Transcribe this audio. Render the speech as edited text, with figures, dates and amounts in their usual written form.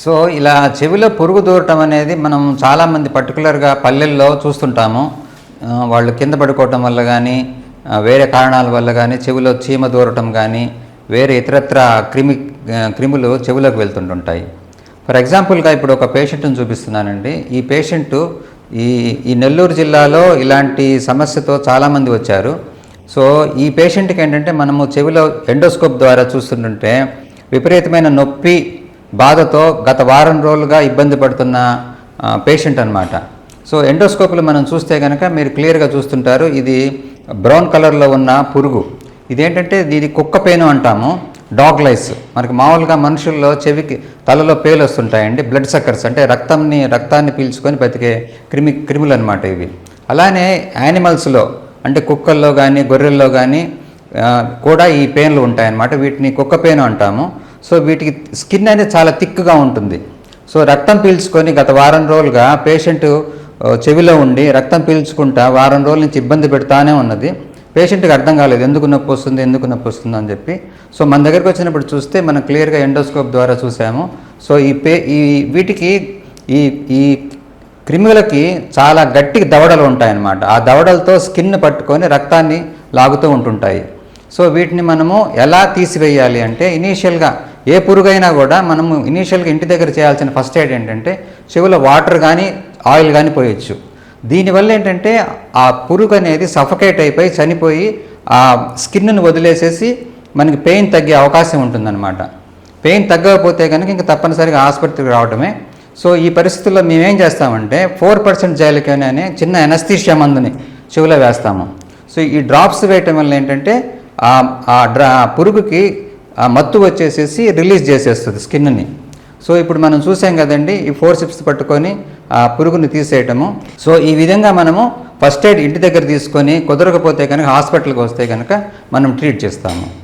So ఇలా చెవిలో పురుగు దూరటం అనేది మనం చాలామంది పర్టికులర్గా పల్లెల్లో చూస్తుంటాము. వాళ్ళు కింద పడుకోవటం వల్ల కానీ, వేరే కారణాల వల్ల కానీ చెవిలో చీమ దూరటం కానీ, వేరే ఇతరత్ర క్రిములు చెవిలోకి వెళ్తుంటుంటాయి. ఫర్ ఎగ్జాంపుల్గా ఇప్పుడు ఒక పేషెంట్ని చూపిస్తున్నానండి. ఈ పేషెంటు ఈ నెల్లూరు జిల్లాలో ఇలాంటి సమస్యతో చాలామంది వచ్చారు. సో ఈ పేషెంట్కి ఏంటంటే మనము చెవిలో ఎండోస్కోప్ ద్వారా చూస్తుంటుంటే విపరీతమైన నొప్పి, బాధతో గత వారం రోజులుగా ఇబ్బంది పడుతున్న పేషెంట్ అనమాట. సో ఎండోస్కోప్లో మనం చూస్తే కనుక మీరు క్లియర్గా చూస్తుంటారు, ఇది బ్రౌన్ కలర్లో ఉన్న పురుగు. ఇదేంటంటే ఇది కుక్క పేను అంటాము, డాగ్ లైస్. మనకి మామూలుగా మనుషుల్లో చెవికి తలలో పేలు వస్తుంటాయండి, బ్లడ్ సక్కర్స్, అంటే రక్తాన్ని పీల్చుకొని బతికే క్రిములు అనమాట ఇవి. అలానే యానిమల్స్లో అంటే కుక్కల్లో కానీ గొర్రెల్లో కానీ కూడా ఈ పేన్లు ఉంటాయన్నమాట. వీటిని కుక్క పేను అంటాము. సో వీటికి స్కిన్ అనేది చాలా థిక్గా ఉంటుంది. సో రక్తం పీల్చుకొని గత వారం రోజులుగా పేషెంట్ చెవిలో ఉండి రక్తం పీల్చుకుంటా వారం రోజుల నుంచి ఇబ్బంది పెడతానే ఉన్నది. పేషెంట్కి అర్థం కాలేదు ఎందుకు నొప్పి వస్తుంది అని చెప్పి. సో మన దగ్గరికి వచ్చినప్పుడు చూస్తే మనం క్లియర్గా ఎండోస్కోప్ ద్వారా చూసాము. సో వీటికి ఈ క్రిములకి చాలా గట్టి దవడలు ఉంటాయన్నమాట. ఆ దవడలతో స్కిన్ పట్టుకొని రక్తాన్ని లాగుతూ ఉంటుంటాయి. సో వీటిని మనము ఎలా తీసివేయాలి అంటే, ఇనీషియల్గా ఏ పురుగైనా కూడా మనము ఇనీషియల్గా ఇంటి దగ్గర చేయాల్సిన ఫస్ట్ ఎయిడ్ ఏంటంటే చెవిలో వాటర్ కానీ ఆయిల్ కానీ పోయొచ్చు. దీనివల్ల ఏంటంటే ఆ పురుగు అనేది సఫకేట్ అయిపోయి చనిపోయి ఆ స్కిన్ను వదిలేసేసి మనకి పెయిన్ తగ్గే అవకాశం ఉంటుందన్నమాట. పెయిన్ తగ్గకపోతే కనుక ఇంకా తప్పనిసరిగా ఆసుపత్రికి రావడమే. సో ఈ పరిస్థితుల్లో మేమేం చేస్తామంటే 4% జైలికోన్ అనే చిన్న ఎనస్థీషియా మందుని చెవిలో వేస్తాము. సో ఈ డ్రాప్స్ వేయటం వల్ల ఏంటంటే పురుగుకి మత్తు వచ్చేసేసి రిలీజ్ చేసేస్తుంది స్కిన్ని. సో ఇప్పుడు మనం చూసాం కదండి, ఈ ఫోర్సెప్స్ పట్టుకొని ఆ పురుగుని తీసేయటము. సో ఈ విధంగా మనము ఫస్ట్ ఎయిడ్ ఇంటి దగ్గర తీసుకొని కుదరకపోతే కనుక హాస్పిటల్కి వస్తే కనుక మనం ట్రీట్ చేస్తాము.